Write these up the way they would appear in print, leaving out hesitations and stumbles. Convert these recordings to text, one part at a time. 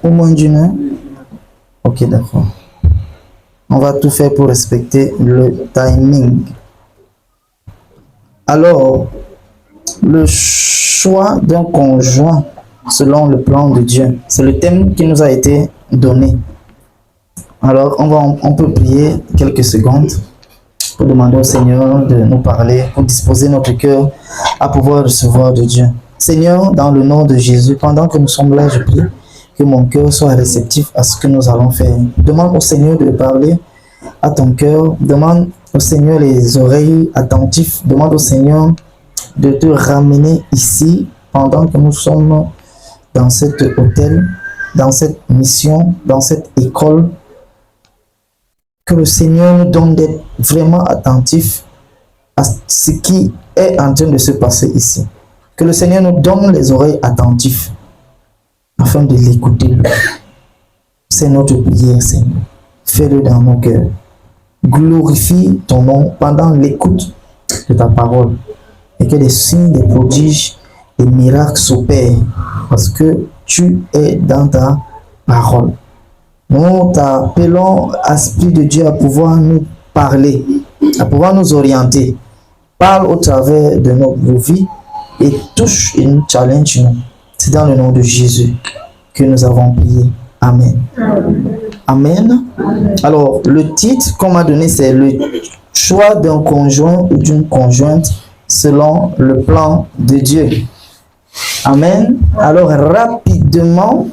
Au moins d'une heure? Ok, d'accord. On va tout faire pour respecter le timing. Alors, le choix d'un conjoint selon le plan de Dieu, c'est le thème qui nous a été donné. Alors, on peut prier quelques secondes pour demander au Seigneur de nous parler, pour disposer notre cœur à pouvoir recevoir de Dieu. Seigneur, dans le nom de Jésus, pendant que nous sommes là, je prie que mon cœur soit réceptif à ce que nous allons faire. Demande au Seigneur de parler à ton cœur. Demande au Seigneur les oreilles attentives. Demande au Seigneur de te ramener ici pendant que nous sommes dans cet hôtel, dans cette mission, dans cette école. Que le Seigneur nous donne d'être vraiment attentifs à ce qui est en train de se passer ici. Que le Seigneur nous donne les oreilles attentives afin de l'écouter. C'est notre prière, Seigneur. Fais-le dans nos cœurs. Glorifie ton nom pendant l'écoute de ta parole. Et que les signes, des prodiges, des miracles s'opèrent parce que tu es dans ta parole. Nous t'appelons, Esprit de Dieu, à pouvoir nous parler, à pouvoir nous orienter. Parle au travers de nos vies et touche et nous challenge nous. C'est dans le nom de Jésus que nous avons prié. Amen. Amen. Alors, le titre qu'on m'a donné, c'est le choix d'un conjoint ou d'une conjointe selon le plan de Dieu. Amen. Alors, rapidement,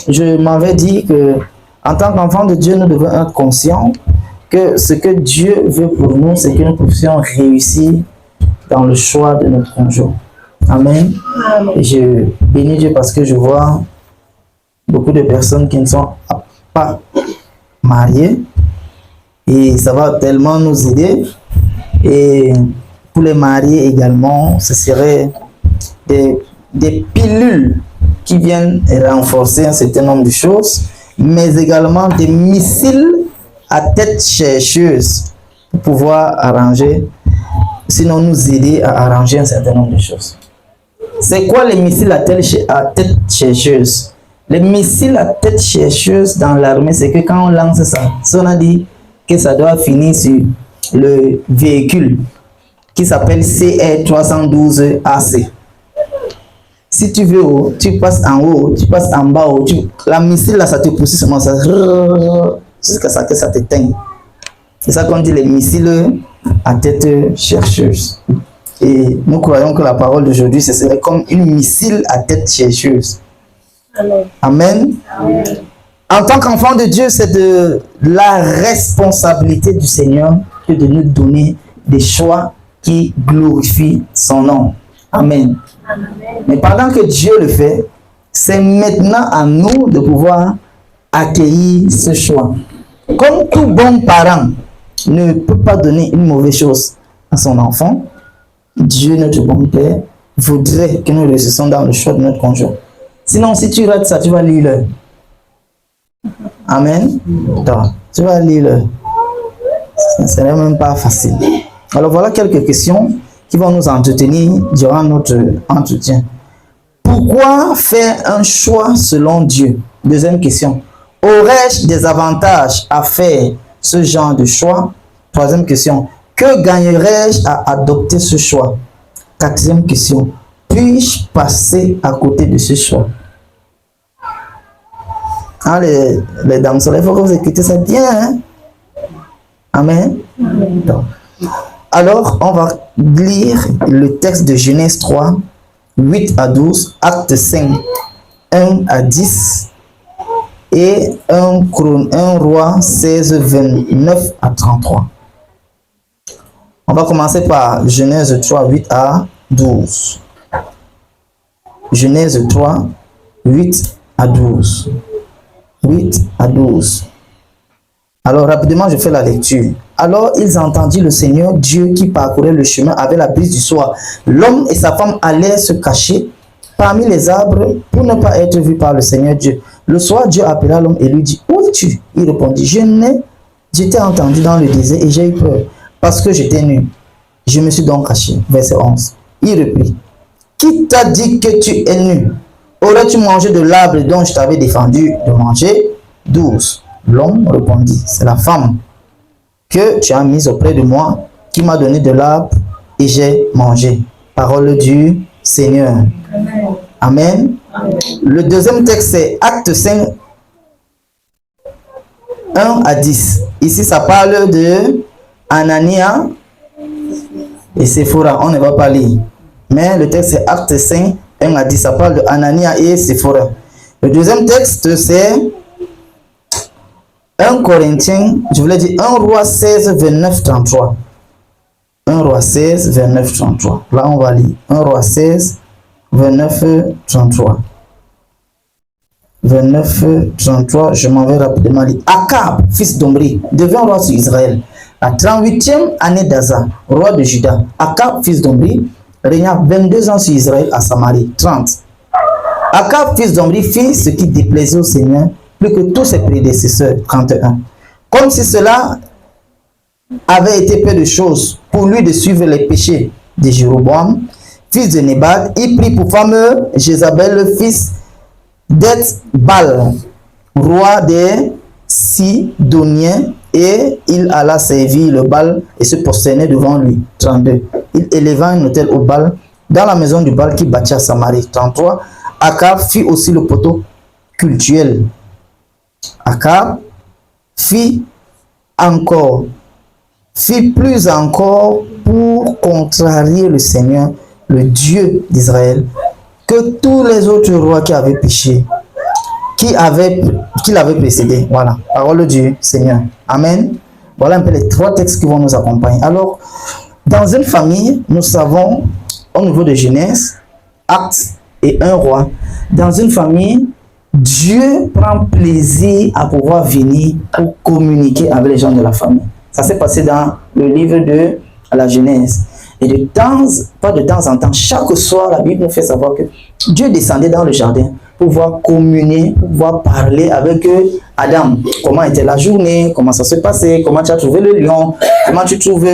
je m'avais dit que en tant qu'enfant de Dieu, nous devons être conscients que ce que Dieu veut pour nous, c'est que nous puissions réussir dans le choix de notre conjoint. Amen. Et je bénis Dieu parce que je vois beaucoup de personnes qui ne sont pas mariées et ça va tellement nous aider. Et pour les mariés également, ce serait des pilules qui viennent renforcer un certain nombre de choses, mais également des missiles à tête chercheuse pour pouvoir arranger, sinon nous aider à arranger un certain nombre de choses. C'est quoi les missiles à tête chercheuse? Les missiles à tête chercheuse dans l'armée, c'est que quand on lance ça, si on a dit que ça doit finir sur le véhicule qui s'appelle CR312AC. Si tu veux, tu passes en haut, tu passes en bas, la missile là, ça te pousse seulement ça, jusqu'à ce que ça t'éteigne. C'est ça qu'on dit les missiles à tête chercheuse. Et nous croyons que la parole d'aujourd'hui, ce serait comme une missile à tête chercheuse. Amen. Amen. Amen. En tant qu'enfant de Dieu, c'est de la responsabilité du Seigneur que de nous donner des choix qui glorifient son nom. Amen. Amen. Mais pendant que Dieu le fait, c'est maintenant à nous de pouvoir accueillir ce choix. Comme tout bon parent ne peut pas donner une mauvaise chose à son enfant, Dieu, notre bon Père, voudrait que nous réussissions dans le choix de notre conjoint. Sinon, si tu rates ça, tu vas lire le. Amen. Donc, tu vas lire le. Ce n'est même pas facile. Alors voilà quelques questions qui vont nous entretenir durant notre entretien. Pourquoi faire un choix selon Dieu? Deuxième question. Aurais-je des avantages à faire ce genre de choix? Troisième question. Que gagnerais-je à adopter ce choix? Quatrième question. Puis-je passer à côté de ce choix? Hein, les danseurs, il faut que vous écoutez ça bien. Hein? Amen. Donc, alors, on va lire le texte de Genèse 3, 8 à 12, Acte 5, 1 à 10 et 1 Roi 16, 29 à 33. On va commencer par Genèse 3, 8 à 12. Genèse 3, 8 à 12. 8 à 12. Alors, rapidement, je fais la lecture. Alors, ils entendirent le Seigneur Dieu qui parcourait le chemin avec la brise du soir. L'homme et sa femme allèrent se cacher parmi les arbres pour ne pas être vus par le Seigneur Dieu. Le soir, Dieu appela l'homme et lui dit, où es-tu? Il répondit, je t'ai entendu dans le désert et j'ai eu peur parce que j'étais nu. Je me suis donc caché. Verset 11. Il reprit, qui t'a dit que tu es nu? aurais-tu mangé de l'arbre dont je t'avais défendu de manger? 12. L'homme répondit, c'est la femme que tu as mise auprès de moi, qui m'a donné de l'arbre et j'ai mangé. Parole du Seigneur. Amen. Amen. Amen. Le deuxième texte, c'est Acte 5, 1 à 10. Ici, ça parle de Anania et Séphora. On ne va pas lire. Mais le texte, c'est Acte 5, 1 à 10. Ça parle de Anania et Séphora. Le deuxième texte, c'est 1 Corinthiens, je voulais dire 1 Roi 16, 29, 33. 1 Roi 16, 29, 33. Là, on va lire 1 Roi 16, 29, 33. 29, 33, je m'en vais rapidement lire. Akab, fils d'Omri, devint roi sur Israël. La 38e année d'Asa, roi de Juda. Akab, fils d'Omri, régna 22 ans sur Israël à Samarie. 30. Akab, fils d'Omri, fit ce qui déplaisait au Seigneur, plus que tous ses prédécesseurs. 31. Comme si cela avait été peu de choses pour lui de suivre les péchés de Jéroboam, fils de Nébat, il prit pour femme Jézabel, le fils d'Ethbal, roi des Sidoniens, et il alla servir le Baal et se prosternait devant lui. 32. Il éleva un autel au Baal dans la maison du Baal qui bâtit à Samarie. 33. Akab fit aussi le poteau cultuel. Akab fit plus encore pour contrarier le Seigneur, le Dieu d'Israël, que tous les autres rois qui avaient péché, qui l'avaient précédé. Voilà, parole du Seigneur. Amen. Voilà un peu les trois textes qui vont nous accompagner. Alors, dans une famille, nous savons, au niveau de Genèse, Actes et 1 Roi, dans une famille, Dieu prend plaisir à pouvoir venir pour communiquer avec les gens de la famille. Ça s'est passé dans le livre de la Genèse. Et pas de temps en temps, chaque soir, la Bible nous fait savoir que Dieu descendait dans le jardin pour pouvoir communier, pour pouvoir parler avec Adam. Comment était la journée, comment ça se passait, comment tu as trouvé le lion, comment tu trouves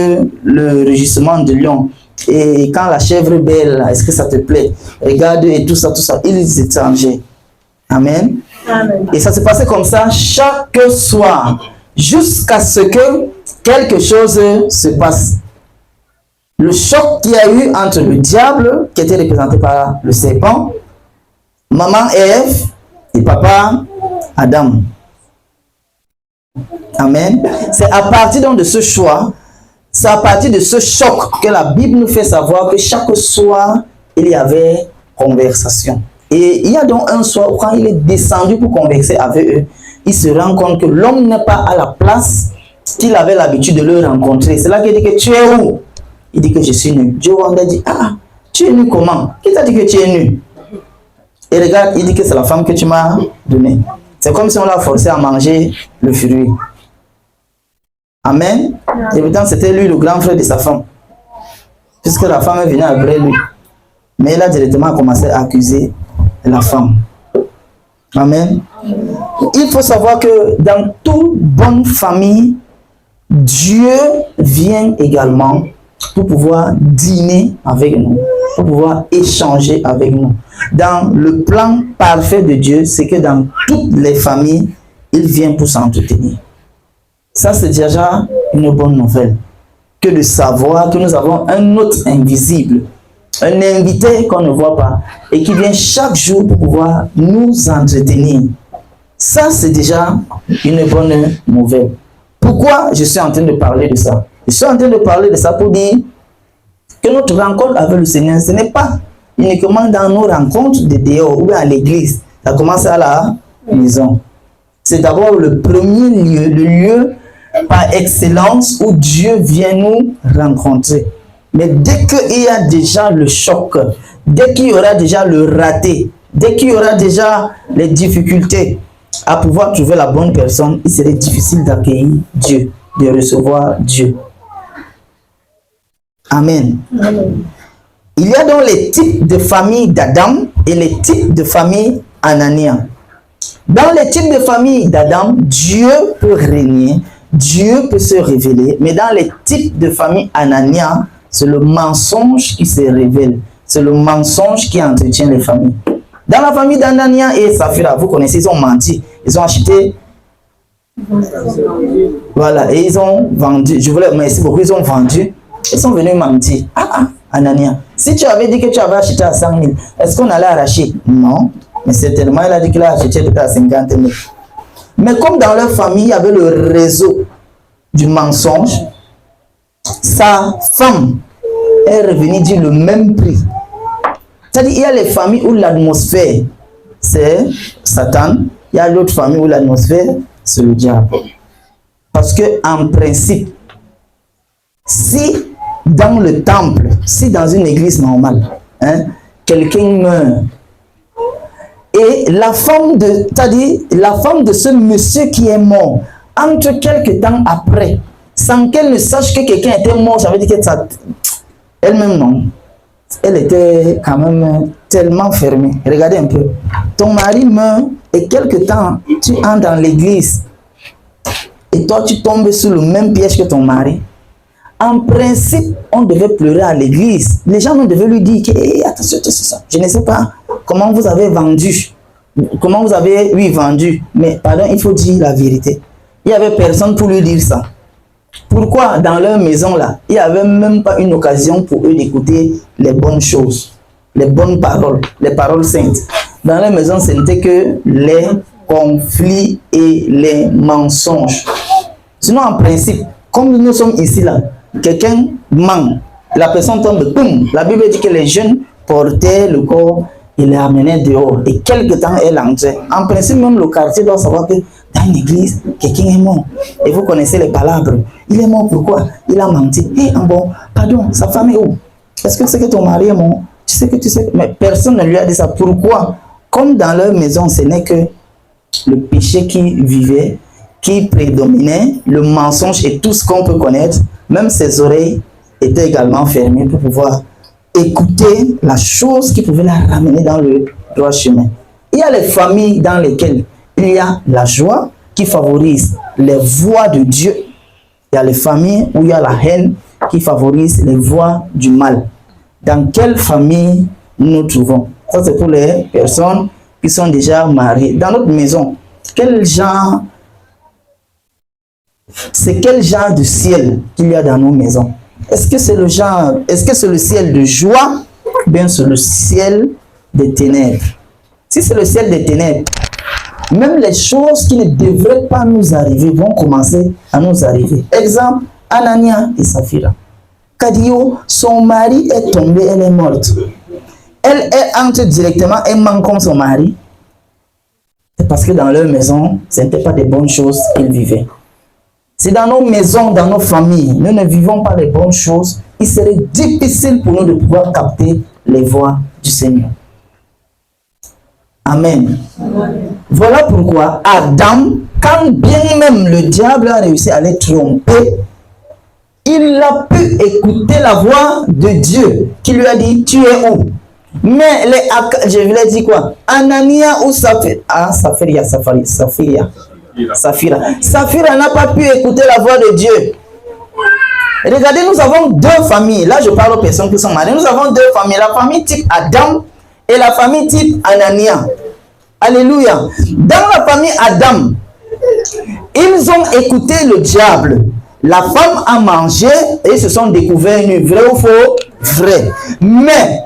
le rugissement du lion. Et quand la chèvre est belle, est-ce que ça te plaît? Regarde, et tout ça, ils échangeaient. Amen. Amen. Et ça se passait comme ça chaque soir, jusqu'à ce que quelque chose se passe. Le choc qu'il y a eu entre le diable, qui était représenté par le serpent, maman Ève et papa Adam. Amen. C'est à partir donc de ce choix, c'est à partir de ce choc que la Bible nous fait savoir que chaque soir, il y avait conversation. Et il y a donc un soir où quand il est descendu pour converser avec eux, il se rend compte que l'homme n'est pas à la place qu'il avait l'habitude de le rencontrer. C'est là qu'il dit que tu es où? Il dit que je suis nu. Dieu a dit, ah, tu es nu comment? Qui t'a dit que tu es nu? Et regarde, il dit que c'est la femme que tu m'as donnée. C'est comme si on l'a forcé à manger le fruit. Amen. Et pourtant, c'était lui le grand frère de sa femme. Puisque la femme est venue après lui. Mais il a directement commencé à accuser la femme. Amen. Il faut savoir que dans toute bonne famille, Dieu vient également pour pouvoir dîner avec nous, pour pouvoir échanger avec nous. Dans le plan parfait de Dieu, c'est que dans toutes les familles, il vient pour s'entretenir. Ça, c'est déjà une bonne nouvelle. Que de savoir que nous avons un autre invisible, un invité qu'on ne voit pas et qui vient chaque jour pour pouvoir nous entretenir. Ça, c'est déjà une bonne nouvelle. Pourquoi je suis en train de parler de ça? Je suis en train de parler de ça pour dire que notre rencontre avec le Seigneur, ce n'est pas uniquement dans nos rencontres de dehors ou à l'église. Ça commence à la maison. C'est d'abord le premier lieu, le lieu par excellence où Dieu vient nous rencontrer. Mais dès qu'il y a déjà le choc, dès qu'il y aura déjà le raté, dès qu'il y aura déjà les difficultés à pouvoir trouver la bonne personne, il serait difficile d'accueillir Dieu, de recevoir Dieu. Amen. Amen. Il y a donc les types de famille d'Adam et les types de famille Anania. Dans les types de famille d'Adam, Dieu peut régner, Dieu peut se révéler, mais dans les types de famille Anania, c'est le mensonge qui se révèle, c'est le mensonge qui entretient les familles. Dans la famille d'Anania et Saphira, vous connaissez, ils ont menti. Ils ont acheté. Voilà, et ils ont vendu. Je voulais merci beaucoup, ils ont vendu. Ils sont venus mentir. Anania, si tu avais dit que tu avais acheté à 100 000, est-ce qu'on allait arracher? Non. Mais certainement, il a dit qu'il a acheté à 50 000. Mais comme dans leur famille, il y avait le réseau du mensonge, sa femme est revenue dire le même prix. C'est-à-dire, il y a les familles où l'atmosphère, c'est Satan. Il y a l'autre famille où l'atmosphère, c'est le diable. Parce que, en principe, si dans le temple, si dans une église normale, quelqu'un meurt, et la femme de, c'est-à-dire la femme de ce monsieur qui est mort, entre quelques temps après, sans qu'elle ne sache que quelqu'un était mort, ça veut dire que ça, elle-même non. Elle était quand même tellement fermée. Regardez un peu. Ton mari meurt et quelque temps, tu entres dans l'église et toi, tu tombes sur le même piège que ton mari. En principe, on devait pleurer à l'église. Les gens devaient lui dire que, hey, attention, je ne sais pas comment vous avez vendu. Comment vous avez, oui, vendu. Mais pardon, il faut dire la vérité. Il n'y avait personne pour lui dire ça. Pourquoi dans leur maison là, il n'y avait même pas une occasion pour eux d'écouter les bonnes choses, les bonnes paroles, les paroles saintes. Dans leur maison, ce n'était que les conflits et les mensonges. Sinon, en principe, comme nous sommes ici là, quelqu'un ment, la personne tombe, boum. La Bible dit que les jeunes portaient le corps et les amenaient dehors. Et quelque temps, elle entrait. En principe, même le quartier doit savoir que dans une église, quelqu'un est mort. Et vous connaissez les palabres. Il est mort pourquoi? Il a menti. Et bon, pardon, sa femme est où? Est-ce que tu sais que ton mari est mort? Tu sais que tu sais. Mais personne ne lui a dit ça. Pourquoi? Comme dans leur maison, ce n'est que le péché qui vivait, qui prédominait, le mensonge et tout ce qu'on peut connaître, même ses oreilles étaient également fermées pour pouvoir écouter la chose qui pouvait la ramener dans le droit chemin. Il y a les familles dans lesquelles il y a la joie qui favorise les voies de Dieu. Il y a les familles où il y a la haine qui favorise les voies du mal. Dans quelle famille nous nous trouvons? Ça, c'est pour les personnes qui sont déjà mariées. Dans notre maison, quel genre, c'est quel genre de ciel qu'il y a dans nos maisons? Est-ce que c'est le genre, est-ce que c'est le ciel de joie ou bien c'est le ciel des ténèbres? Si c'est le ciel des ténèbres, même les choses qui ne devraient pas nous arriver vont commencer à nous arriver. Exemple, Anania et Saphira. Kadio, son mari est tombé, elle est morte. Elle entre directement, elle manque comme son mari. C'est parce que dans leur maison, ce n'était pas des bonnes choses qu'ils vivaient. Si dans nos maisons, dans nos familles, nous ne vivons pas les bonnes choses, il serait difficile pour nous de pouvoir capter les voies du Seigneur. Amen. Voilà pourquoi Adam, quand bien même le diable a réussi à les tromper, il a pu écouter la voix de Dieu qui lui a dit, tu es où? Mais je voulais dire quoi? Anania ou Saphira? Ah, Saphira n'a pas pu écouter la voix de Dieu. Regardez, nous avons deux familles. Là, je parle aux personnes qui sont mariées. Nous avons deux familles. La famille type Adam et la famille type Anania. Alléluia. Dans la famille Adam, ils ont écouté le diable. La femme a mangé et se sont découverts nus. Vrai ou faux? Vrai. Mais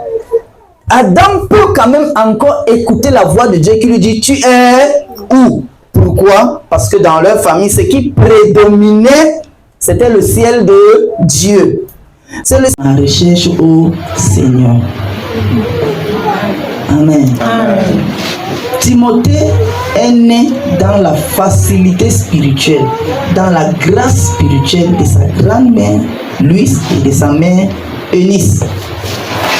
Adam peut quand même encore écouter la voix de Dieu qui lui dit, tu es où? Pourquoi? Parce que dans leur famille, ce qui prédominait, c'était le ciel de Dieu. C'est la recherche au Seigneur. Amen. Amen. Timothée est né dans la facilité spirituelle, dans la grâce spirituelle de sa grand-mère Louise et de sa mère Eunice.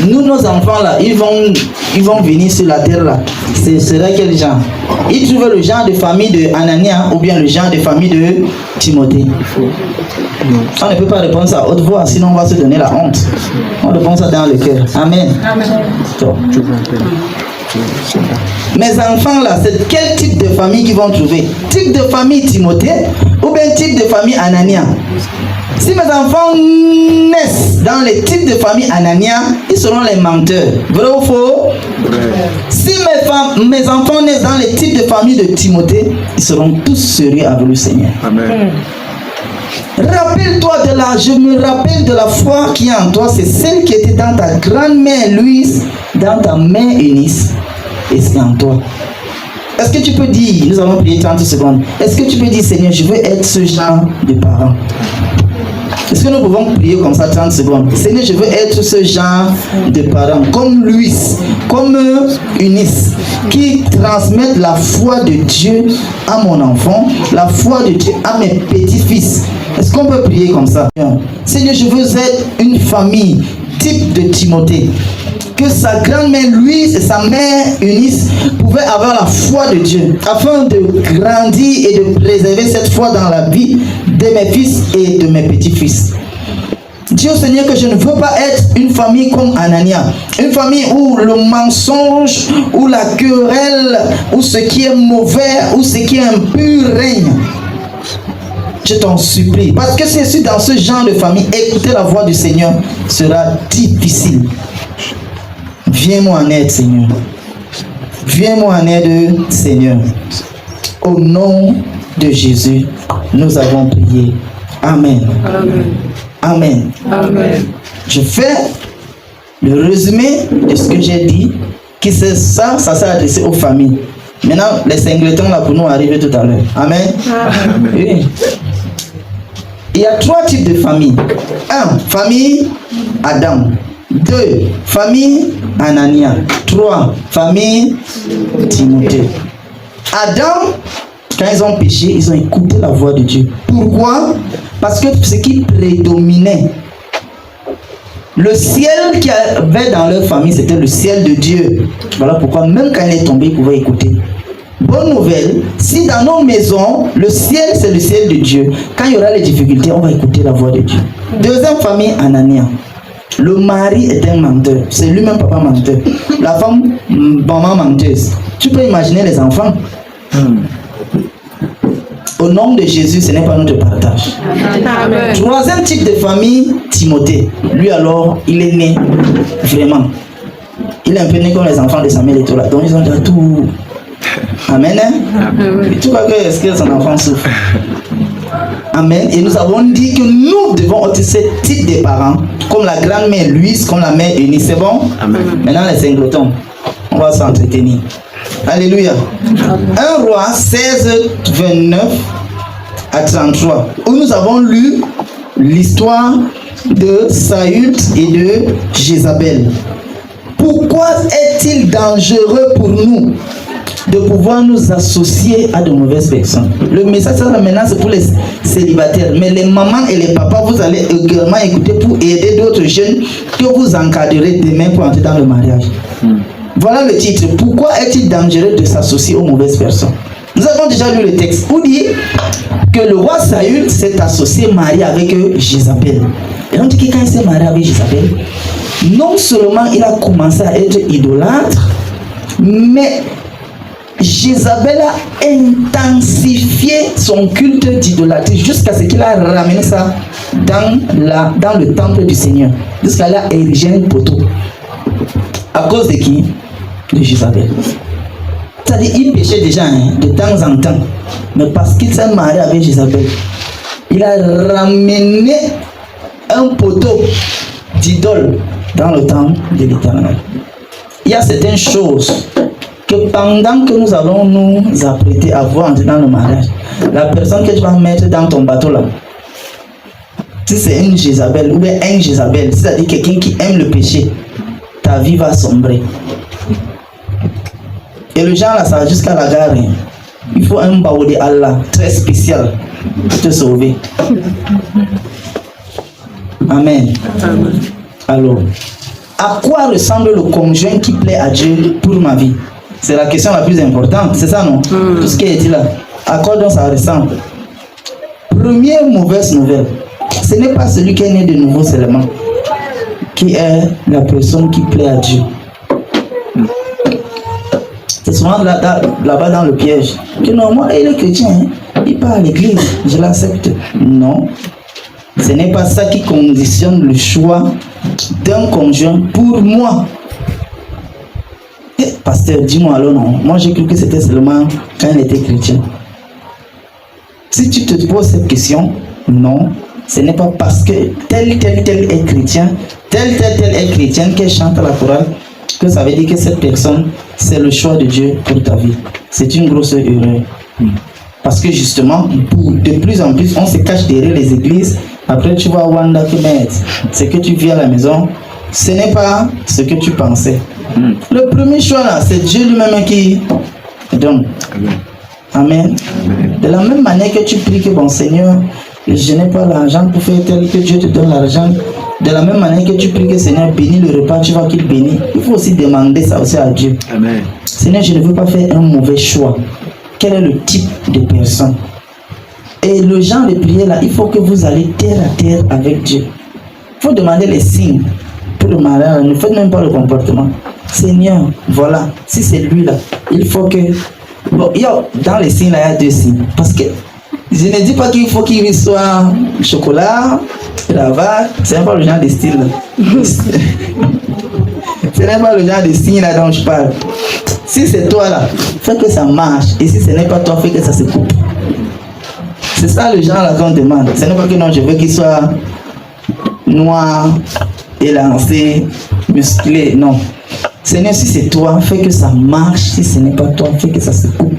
Nous, nos enfants là, ils vont venir sur la terre là. Ce serait quel genre? Ils trouvent le genre de famille de Anania ou bien le genre de famille de Timothée? On ne peut pas répondre ça à haute voix, sinon on va se donner la honte. On répond ça dans le cœur. Amen. Amen. Mes enfants là, c'est quel type de famille qu'ils vont trouver? Type de famille Timothée ou bien type de famille Anania? Si mes enfants naissent dans les types de famille Anania, ils seront les menteurs. Vrai ou faux? Si mes enfants naissent dans les types de famille de Timothée, ils seront tous sérieux avec le Seigneur. Amen. Rappelle-toi je me rappelle de la foi qui est en toi, c'est celle qui était dans ta grand-mère Louise, dans ta mère Eunice, et c'est en toi. Est-ce que tu peux dire, nous allons prier 30 secondes, est-ce que tu peux dire, Seigneur, je veux être ce genre de parent? Est-ce que nous pouvons prier comme ça 30 secondes? Seigneur, je veux être ce genre de parent, comme Louis, comme Eunice, qui transmettent la foi de Dieu à mon enfant, la foi de Dieu à mes petits-fils. Est-ce qu'on peut prier comme ça? Seigneur, je veux être une famille type de Timothée. Que sa grand-mère Louise et sa mère Eunice pouvaient avoir la foi de Dieu afin de grandir et de préserver cette foi dans la vie de mes fils et de mes petits-fils. Dis au Seigneur que je ne veux pas être une famille comme Anania, une famille où le mensonge, où la querelle, où ce qui est mauvais, où ce qui est impur règne. Je t'en supplie, parce que si je suis dans ce genre de famille, écouter la voix du Seigneur sera difficile. Viens-moi en aide, Seigneur. Viens-moi en aide, Seigneur. Au nom de Jésus, nous avons prié. Amen. Amen. Amen. Amen. Je fais le résumé de ce que j'ai dit, qui c'est ça s'est adressé aux familles. Maintenant, les singletons là pour nous arriver tout à l'heure. Amen. Amen. Oui. Il y a 3 types de familles. 1. Famille Adam. 2. Famille Anania. 3. Famille Timothée. Adam, quand ils ont péché, ils ont écouté la voix de Dieu. Pourquoi? Parce que ce qui prédominait, le ciel qu'il y avait dans leur famille, c'était le ciel de Dieu. Voilà pourquoi même quand il est tombé, ils pouvaient écouter. Bonne nouvelle, si dans nos maisons, le ciel c'est le ciel de Dieu, quand il y aura les difficultés, on va écouter la voix de Dieu. Deuxième famille, Anania. Le mari est un menteur, c'est lui-même papa menteur. La femme, maman menteuse. Tu peux imaginer les enfants. Au nom de Jésus, ce n'est pas notre partage. Amen. Troisième type de famille, Timothée. Lui alors, il est né vraiment. Il est un peu né comme les enfants de Samuel et tout là. Donc ils ont déjà tout. Amen. Amen. Tu vois que est-ce que son enfant souffre? Amen. Et nous avons dit que nous devons être ce type de parents, comme la grand-mère Louise, comme la mère Eunice. C'est bon? Amen. Maintenant les singletons, on va s'entretenir. Alléluia. 1 Roi 16, 29 à 33, où nous avons lu l'histoire de Saül et de Jézabel. Pourquoi est-il dangereux pour nous de pouvoir nous associer à de mauvaises personnes? Le message ça maintenant c'est pour les célibataires, mais les mamans et les papas, vous allez également écouter pour aider d'autres jeunes que vous encadrerez demain pour entrer dans le mariage. Voilà le titre. Pourquoi est-il dangereux de s'associer aux mauvaises personnes? Nous avons déjà lu le texte où dit que le roi Saül s'est associé, marié avec Jézabel. Et on dit que quand il s'est marié avec Jézabel, non seulement il a commencé à être idolâtre, mais Jézabel a intensifié son culte d'idolâtrie jusqu'à ce qu'il a ramené ça dans le temple du Seigneur. Jusqu'à là, il a érigé un poteau. À cause de qui? De Jézabel. C'est-à-dire, il péchait déjà de temps en temps. Mais parce qu'il s'est marié avec Jézabel, il a ramené un poteau d'idole dans le temple de l'Éternel. Il y a certaines choses que pendant que nous allons nous apprêter à voir dans le mariage, la personne que tu vas mettre dans ton bateau là, si c'est une Jézabel ou bien un Jézabel, c'est-à-dire quelqu'un qui aime le péché, ta vie va sombrer. Et le genre là, ça va jusqu'à la gare. Il faut un baou de Allah très spécial pour te sauver. Amen. Amen. Alors, à quoi ressemble le conjoint qui plaît à Dieu pour ma vie? C'est la question la plus importante, c'est ça non? Tout ce qui est dit là, à quoi donc ça ressemble? Première mauvaise nouvelle, ce n'est pas celui qui est né de nouveau seulement qui est la personne qui plaît à Dieu. C'est souvent là-bas dans le piège que non, moi il est chrétien, il part à l'église, je l'accepte. Non, Ce n'est pas ça qui conditionne le choix d'un conjoint pour moi. Eh, pasteur, dis-moi alors non. Moi j'ai cru que c'était seulement quand il était chrétien. Si tu te poses cette question, non, ce n'est pas parce que tel est chrétien, tel est chrétienne qu'elle chante à la chorale que ça veut dire que cette personne, c'est le choix de Dieu pour ta vie. C'est une grosse erreur. Parce que justement, de plus en plus, on se cache derrière les églises. Après, tu vas à Wanda c'est que tu viens à la maison. Ce n'est pas ce que tu pensais. Le premier choix là, c'est Dieu lui-même qui donne. Amen. De la même manière que tu pries que bon Seigneur, je n'ai pas l'argent pour faire tel, que Dieu te donne l'argent. De la même manière que tu pries que Seigneur bénit le repas, tu vois qu'il bénit. Il faut aussi demander ça aussi à Dieu. Amen. Seigneur, je ne veux pas faire un mauvais choix. Quel est le type de personne? Et le genre de prière là, il faut que vous allez terre à terre avec Dieu. Il faut demander les signes pour le mariage. Ne faites même pas le comportement. Seigneur, voilà, si c'est lui là, il faut que... Bon, dans les signes là, il y a deux signes. Parce que je ne dis pas qu'il faut qu'il soit chocolat, cravate, c'est pas le genre de style là. Ce n'est pas le genre de signe là dont je parle. Si c'est toi là, fais que ça marche. Et si ce n'est pas toi, fais que ça se coupe. C'est ça le genre là qu'on demande. Ce n'est pas que non, je veux qu'il soit noir, élancé, musclé. Non. Seigneur, si c'est toi, fais que ça marche. Si ce n'est pas toi, fais que ça se coupe.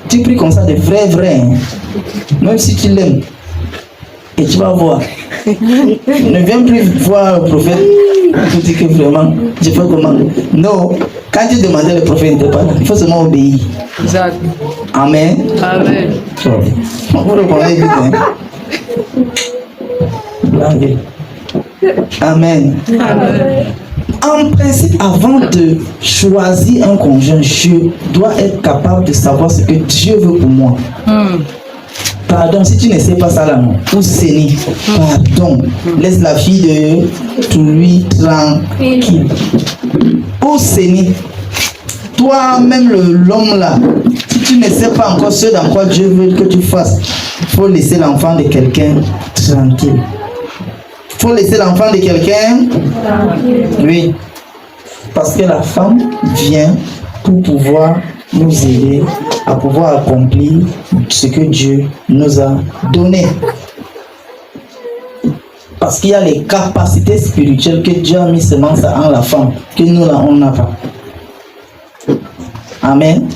Tu pries comme ça de vrai. Hein? Même si tu l'aimes. Et tu vas voir. Ne viens plus voir le prophète pour dire que vraiment, je fais comment. Non. Quand tu demandais le prophète, il n'était pas là. Il faut seulement obéir. Exact. Amen. Amen. On vous répondez vite. Blague. Amen. Amen. En principe, avant de choisir un conjoint, je dois être capable de savoir ce que Dieu veut pour moi. Pardon, si tu ne sais pas ça là, non. Ou Séni, pardon. Laisse la fille de lui tranquille. Ou Séni, toi-même l'homme là, si tu ne sais pas encore ce dans quoi Dieu veut que tu fasses, il faut laisser l'enfant de quelqu'un tranquille. Il faut laisser l'enfant de quelqu'un. Oui. Parce que la femme vient pour pouvoir nous aider à pouvoir accomplir ce que Dieu nous a donné. Parce qu'il y a les capacités spirituelles que Dieu a mis seulement en la femme, que nous là on n'a pas. Amen.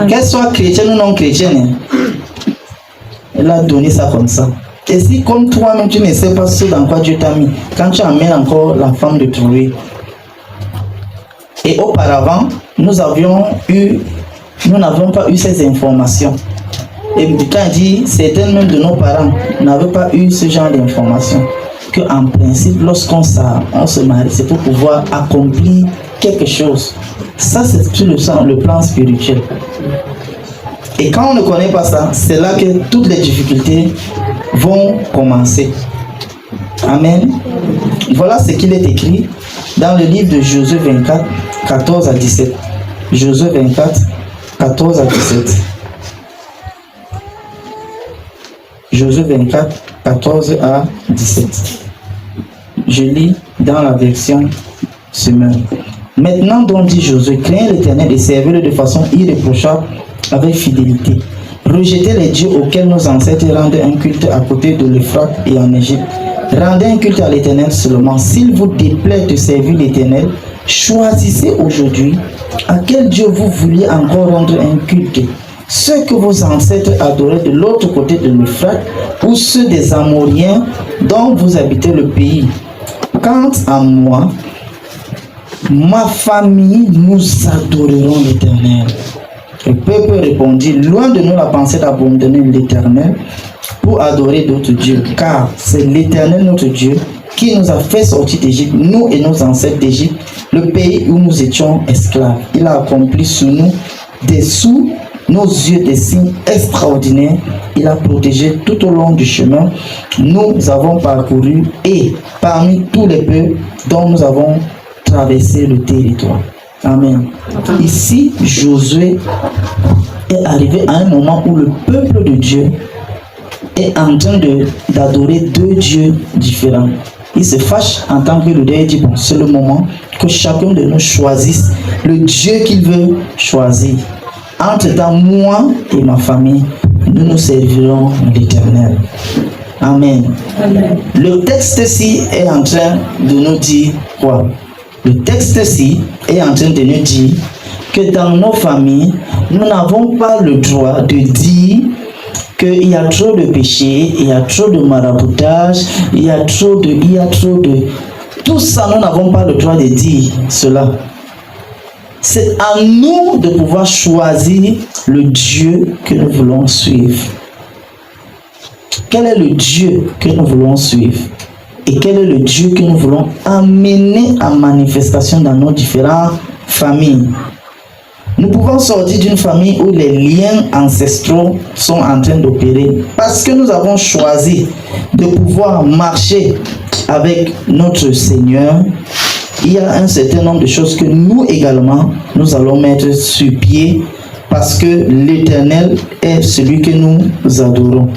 Qu'elle soit chrétienne ou non chrétienne, elle a donné ça comme ça. Et si comme toi-même tu ne sais pas ce dans quoi Dieu t'a mis, quand tu amènes encore la femme de trouver. Et auparavant, nous n'avions pas eu ces informations. Et quand il dit, certains même de nos parents n'avaient pas eu ce genre d'informations. Qu'en principe, lorsqu'on se marie, c'est pour pouvoir accomplir quelque chose. Ça, c'est sur le plan spirituel. Et quand on ne connaît pas ça, c'est là que toutes les difficultés vont commencer. Amen. Voilà ce qu'il est écrit dans le livre de Josué 24, 14 à 17. Josué 24, 14 à 17. Josué 24, 14 à 17. Je lis dans la version Semeur. Maintenant donc dit Josué, craignez l'Éternel et servez-le de façon irréprochable avec fidélité. Rejetez les dieux auxquels nos ancêtres rendaient un culte à côté de l'Euphrate et en Égypte. Rendez un culte à l'Éternel seulement. S'il vous déplaît de servir l'Éternel, choisissez aujourd'hui à quel Dieu vous vouliez encore rendre un culte. Ceux que vos ancêtres adoraient de l'autre côté de l'Euphrate ou ceux des Amoriens dont vous habitez le pays. Quant à moi, ma famille, nous adorerons l'Éternel. Le peuple répondit, loin de nous la pensée d'abandonner l'Éternel pour adorer d'autres dieux, car c'est l'Éternel notre Dieu qui nous a fait sortir d'Égypte, nous et nos ancêtres d'Égypte, le pays où nous étions esclaves. Il a accompli sur nous, dessous nos yeux, des signes extraordinaires. Il a protégé tout au long du chemin. Nous avons parcouru et parmi tous les peuples dont nous avons traversé le territoire. Amen. Ici, Josué est arrivé à un moment où le peuple de Dieu est en train d'adorer deux dieux différents. Il se fâche en tant que leader et dit, bon, c'est le moment que chacun de nous choisisse le Dieu qu'il veut choisir. Entre-temps, moi et ma famille, nous nous servirons l'Éternel. Amen. Amen. Le texte-ci est en train de nous dire quoi? Le texte-ci est en train de nous dire que dans nos familles, nous n'avons pas le droit de dire qu'il y a trop de péchés, il y a trop de maraboutage, il y a trop de... Tout ça, nous n'avons pas le droit de dire cela. C'est à nous de pouvoir choisir le Dieu que nous voulons suivre. Quel est le Dieu que nous voulons suivre? Et quel est le Dieu que nous voulons amener en manifestation dans nos différentes familles? Nous pouvons sortir d'une famille où les liens ancestraux sont en train d'opérer parce que nous avons choisi de pouvoir marcher avec notre Seigneur. Il y a un certain nombre de choses que nous également, nous allons mettre sur pied parce que l'Éternel est celui que nous adorons.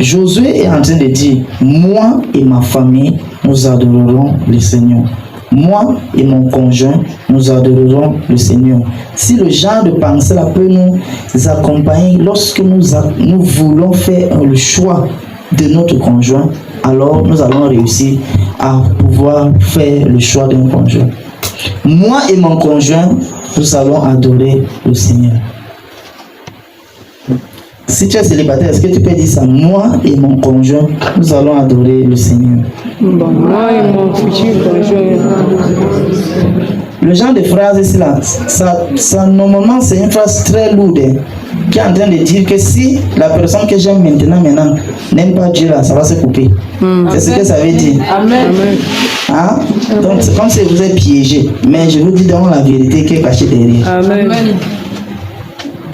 Josué est en train de dire, moi et ma famille, nous adorerons le Seigneur. Moi et mon conjoint, nous adorerons le Seigneur. Si le genre de pensée-là peut nous accompagner lorsque nous voulons faire le choix de notre conjoint, alors nous allons réussir à pouvoir faire le choix d'un conjoint. Moi et mon conjoint, nous allons adorer le Seigneur. Si tu es célibataire, est-ce que tu peux dire ça? Moi et mon conjoint, nous allons adorer le Seigneur. Bon, moi et mon futur conjoint. Le genre de phrase ici là, ça normalement c'est une phrase très lourde qui est en train de dire que si la personne que j'aime maintenant n'aime pas Dieu là, ça va se couper. C'est ce que ça veut dire. Amen. Hein? Donc c'est comme si vous êtes piégé. Mais je vous dis donc la vérité qui est cachée derrière. Amen.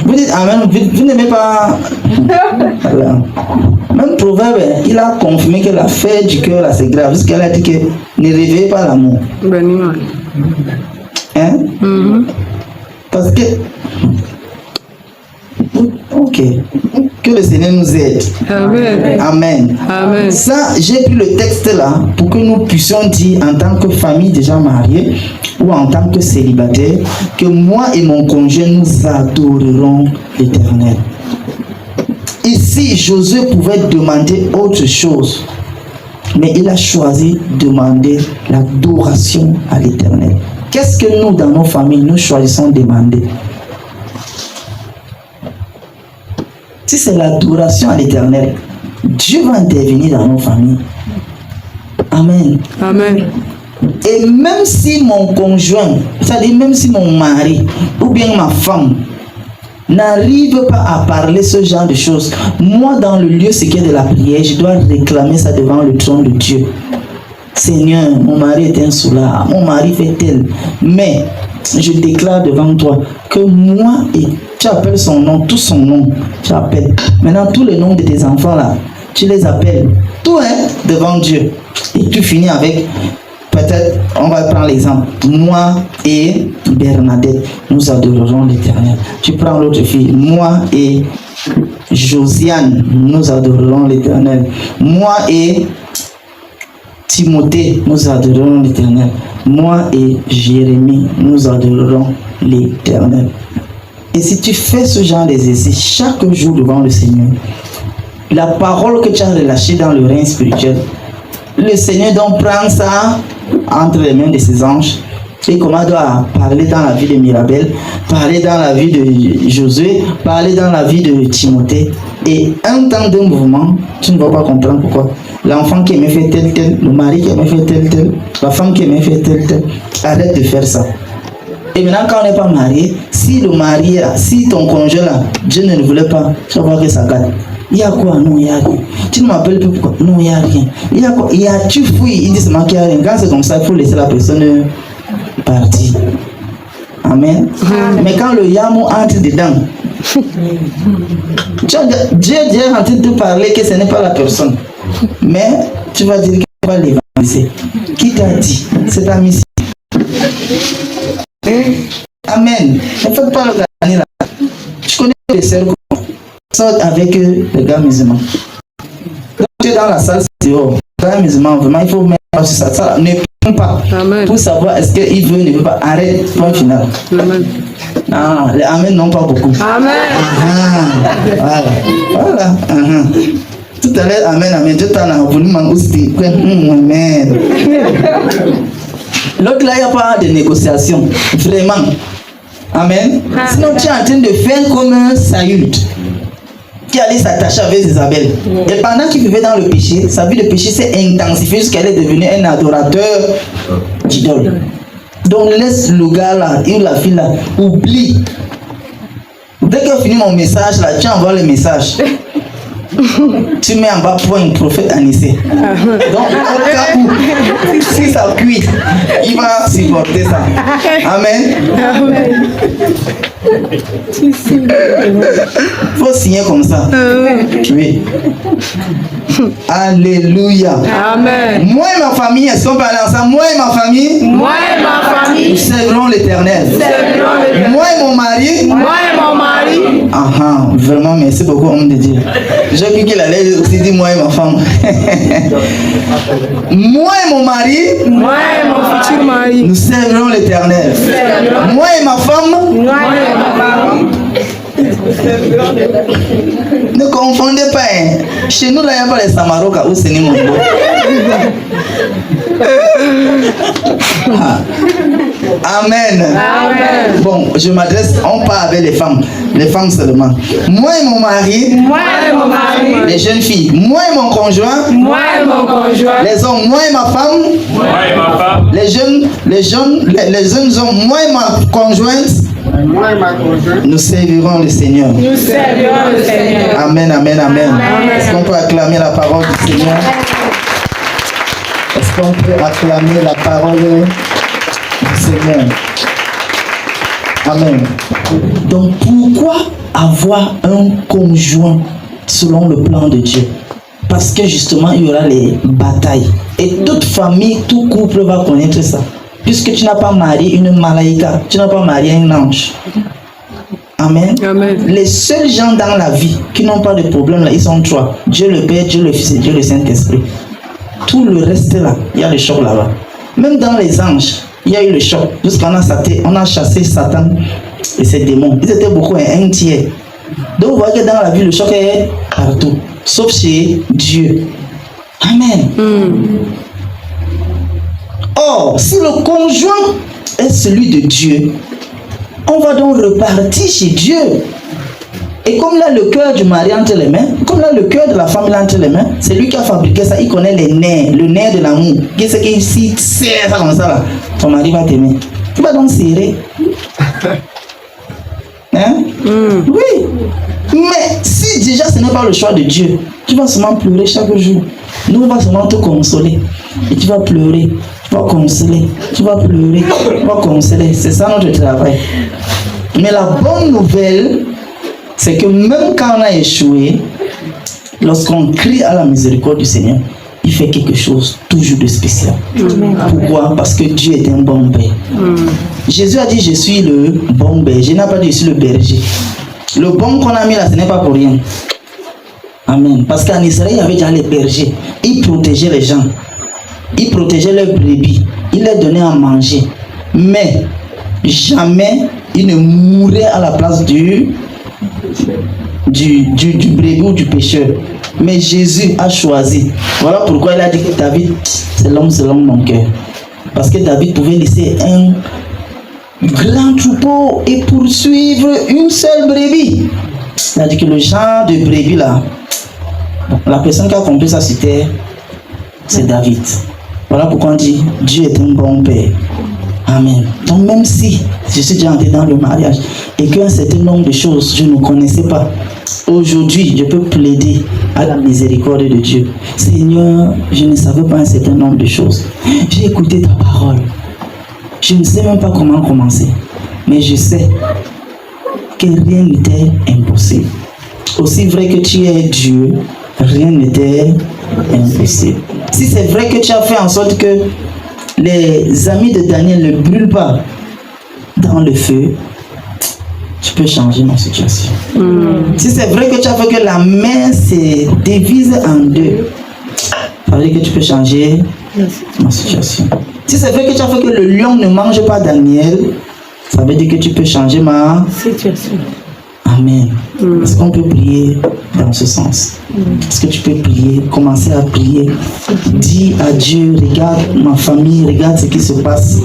Vous dites Amen, vous n'aimez pas. Voilà. Même Proverbe, il a confirmé que l'affaire du cœur là c'est grave. Parce qu'elle a dit que ne réveillez pas l'amour. Hein? Parce que. Ok. Que le Seigneur nous aide. Amen. Amen. Amen. Ça, j'ai pris le texte là pour que nous puissions dire en tant que famille déjà mariée ou en tant que célibataire que moi et mon conjoint nous adorerons l'Éternel. Ici, Josué pouvait demander autre chose, mais il a choisi de demander l'adoration à l'Éternel. Qu'est-ce que nous, dans nos familles, nous choisissons de demander? Si c'est l'adoration à l'Éternel, Dieu va intervenir dans nos familles. Amen. Amen. Et même si mon conjoint, c'est-à-dire même si mon mari ou bien ma femme n'arrive pas à parler ce genre de choses, moi dans le lieu secret de la prière, je dois réclamer ça devant le trône de Dieu. Seigneur, mon mari est un soulard, mon mari fait tel, mais je déclare devant toi que moi, et tu appelles son nom, tout son nom, tu appelles. Maintenant, tous les noms de tes enfants là, tu les appelles, tout est devant Dieu. Et tu finis avec, peut-être, on va prendre l'exemple, moi et Bernadette, nous adorerons l'Éternel. Tu prends l'autre fille, moi et Josiane, nous adorerons l'Éternel. Moi et Timothée, nous adorerons l'Éternel. Moi et Jérémie, nous adorerons l'Éternel. Et si tu fais ce genre d'exercice chaque jour devant le Seigneur, la parole que tu as relâchée dans le règne spirituel, le Seigneur donc prend ça entre les mains de ses anges et commence à parler dans la vie de Mirabel, parler dans la vie de Josué, parler dans la vie de Timothée. Et un temps de mouvement, tu ne vas pas comprendre pourquoi. L'enfant qui aimait faire tel, le mari qui aimait faire tel, la femme qui aimait faire tel, arrête de faire ça. Et maintenant, quand on n'est pas marié, si le mari là, si ton conjoint là, Dieu ne le voulait pas, tu vas voir que ça gâte. Il y a quoi? Non, il y a rien. Tu ne m'appelles plus pourquoi? Non, il n'y a rien. Il y a quoi? Il y a, tu fouilles, il dit seulement qu'il n'y a rien. Quand c'est comme ça, il faut laisser la personne partir. Amen. Mais quand le yamo entre dedans, Dieu est en train de te parler que ce n'est pas la personne. Mais tu vas dire qu'il va l'évangéliser. Qui t'a dit? C'est ta mission. Amen. Ne faites pas le gagner là. Tu connais les cercles. sortent avec les gars musulmans. Donc tu es dans la salle, c'est dehors. Les gars musulmans, vraiment, il faut mettre sur ça. Ne prends pas. Amen. Pour savoir est-ce qu'il veut, ne veut pas. Arrête, point final. Amen. Ah, les amen non pas beaucoup. Amen. Ah, voilà. Tout à l'heure, amen, amen. Tout à l'heure, voulu m'engousser. Amen. L'autre là, il n'y a pas de négociation. Vraiment. Amen. Sinon, tu es en train de faire comme un Saül qui allait s'attacher avec Isabelle. Et pendant qu'il vivait dans le péché, sa vie de péché s'est intensifiée jusqu'à elle est devenue un adorateur d'idole. Donc laisse le gars là, et la fille là, oublie. Dès qu'elle finit mon message là, tu envoies le message. Tu mets en bas point prophète Anissé. Donc au cas où, si ça cuit, il va supporter ça. Amen. Amen. Faut signer comme ça. Oui. Alléluia. Amen. Moi et ma famille, est-ce qu'on peut aller ensemble? Moi et ma famille. Moi et ma famille. Nous servirons l'Éternel. Moi et mon mari. Moi et mon mari. Ah, vraiment, merci beaucoup, homme de Dieu. J'ai cru qu'il allait aussi dire moi et ma femme. Moi et mon mari. Moi et mon futur mari. Nous servirons l'Éternel. Moi et ma femme. Moi et ma femme. Ne confondez pas. Hein. Chez nous, là, il n'y a pas les Samaroka ou Sénémondo. Amen. Amen. Bon, je m'adresse, on part avec les femmes seulement. Moi et mon mari. Moi et mon mari. Les jeunes filles. Moi et mon conjoint. Moi et mon conjoint. Les hommes. Moi et ma femme. Moi et ma femme. Les jeunes hommes. Moi et ma conjointe. Moi et ma conjointe. Nous servirons le Seigneur. Nous servirons le Seigneur. Amen, amen, amen. Amen. Est-ce qu'on peut acclamer la parole du Seigneur? Est-ce qu'on peut acclamer la parole du Seigneur? Amen. Donc pourquoi avoir un conjoint selon le plan de Dieu? Parce que justement il y aura les batailles. Et toute famille, tout couple va connaître ça. Puisque tu n'as pas marié une malaïka, tu n'as pas marié un ange. Amen. Amen. Les seuls gens dans la vie qui n'ont pas de problème là, ils sont trois. Dieu le Père, Dieu le Fils et Dieu le Saint-Esprit. Tout le reste là, il y a le choc là-bas. Même dans les anges, il y a eu le choc. Jusqu'on a chassé Satan et ses démons. Ils étaient beaucoup, un tiers. Donc vous voyez que dans la vie, le choc est partout. Sauf chez Dieu. Amen. Or, si le conjoint est celui de Dieu, on va donc repartir chez Dieu. Et comme là, le cœur du mari entre les mains, comme là, le cœur de la femme entre les mains, c'est lui qui a fabriqué ça. Il connaît les nerfs, le nerf de l'amour. Qu'est-ce qu'il si serre ça comme ça là, ton mari va t'aimer. Tu vas donc serrer. Hein? Oui. Mais si déjà ce n'est pas le choix de Dieu, tu vas seulement pleurer chaque jour. Nous, on va seulement te consoler. Et tu vas pleurer, tu vas consoler, tu vas pleurer, tu vas consoler. C'est ça notre travail. Mais la bonne nouvelle, c'est que même quand on a échoué, lorsqu'on crie à la miséricorde du Seigneur, il fait quelque chose toujours de spécial. Pourquoi? Parce que Dieu est un bon père. Jésus a dit, je suis le bon berger. Il n'a pas dit, je suis le berger. Le bon qu'on a mis là, ce n'est pas pour rien. Amen. Parce qu'en Israël, il y avait déjà les bergers. Ils protégeaient les gens. Ils protégeaient leurs brebis. Ils leur donnaient à manger. Mais jamais ils ne mouraient à la place du brebis ou du pécheur. Mais Jésus a choisi. Voilà pourquoi il a dit que David, c'est l'homme selon mon cœur. Parce que David pouvait laisser un grand troupeau et poursuivre une seule brebis. Il a dit que le genre de brebis là, la personne qui a compris ça sur terre, c'est David. Voilà pourquoi on dit Dieu est un bon père. Amen. Donc même si je suis déjà entré dans le mariage et qu'un certain nombre de choses je ne connaissais pas, aujourd'hui je peux plaider à la miséricorde de Dieu. Seigneur, je ne savais pas un certain nombre de choses. J'ai écouté ta parole. Je ne sais même pas comment commencer. Mais je sais que rien n'était impossible. Aussi vrai que tu es Dieu, rien n'était impossible. Si c'est vrai que tu as fait en sorte que les amis de Daniel ne brûlent pas dans le feu, tu peux changer ma situation. Si c'est vrai que tu as fait que la mer se divise en deux, ça veut dire que tu peux changer ma situation. Si c'est vrai que tu as fait que le lion ne mange pas Daniel, ça veut dire que tu peux changer ma situation. Amen. Est-ce qu'on peut prier dans ce sens? Est-ce que tu peux prier, commencer à prier? Dis à Dieu, regarde ma famille, regarde ce qui se passe.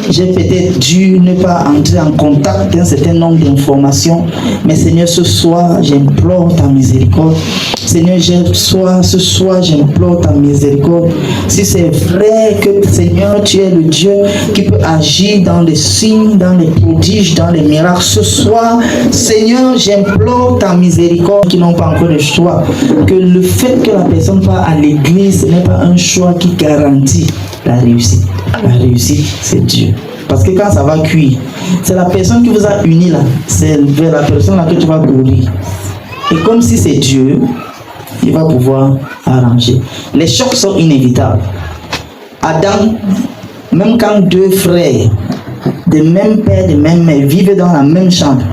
J'ai peut-être dû ne pas entrer en contact d'un certain nombre d'informations, mais Seigneur, ce soir, j'implore ta miséricorde. Seigneur, ce soir, j'implore ta miséricorde. Si c'est vrai que, Seigneur, tu es le Dieu qui peut agir dans les signes, dans les prodiges, dans les miracles, ce soir, Seigneur, j'implore ta miséricorde qui n'ont pas encore le choix. Que le fait que la personne va à l'église, ce n'est pas un choix qui garantit la réussite. La réussite, c'est Dieu. Parce que quand ça va cuire, c'est la personne qui vous a unis là. C'est vers la personne là que tu vas courir. Et comme si c'est Dieu, il va pouvoir arranger. Les chocs sont inévitables. Adam, même quand deux frères de même père, de même mère vivent dans la même chambre,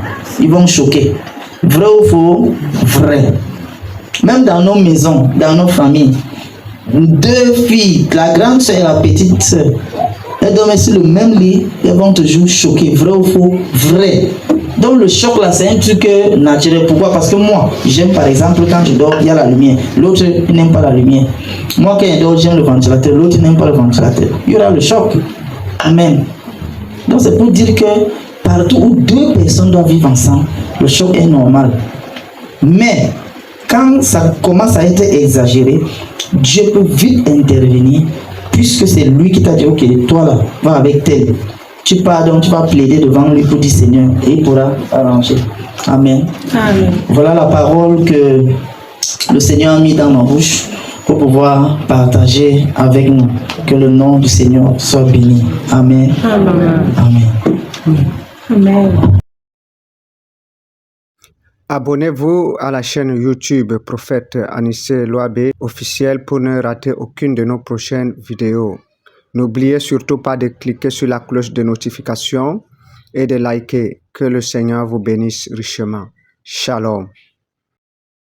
ils vont choquer. Vrai ou faux? Vrai. Même dans nos maisons, dans nos familles, deux filles, la grande soeur et la petite soeur, elles dorment sur le même lit, elles vont toujours choquer. Vrai ou faux? Vrai. Donc le choc là, c'est un truc naturel. Pourquoi? Parce que moi, j'aime par exemple quand je dors, il y a la lumière. L'autre n'aime pas la lumière. Moi quand je dors, j'aime le ventilateur. L'autre n'aime pas le ventilateur. Il y aura le choc. Amen. Donc c'est pour dire que partout où deux personnes doivent vivre ensemble, le choc est normal. Mais quand ça commence à être exagéré, Dieu peut vite intervenir, puisque c'est lui qui t'a dit, ok, toi là, va avec tel. Tu pardonnes, tu vas plaider devant lui pour dire Seigneur, et il pourra arranger. Amen. Amen. Voilà la parole que le Seigneur a mis dans ma bouche pour pouvoir partager avec nous. Que le nom du Seigneur soit béni. Amen. Amen. Amen. Amen. Abonnez-vous à la chaîne YouTube Prophète Anissé Loabé officiel pour ne rater aucune de nos prochaines vidéos. N'oubliez surtout pas de cliquer sur la cloche de notification et de liker. Que le Seigneur vous bénisse richement. Shalom.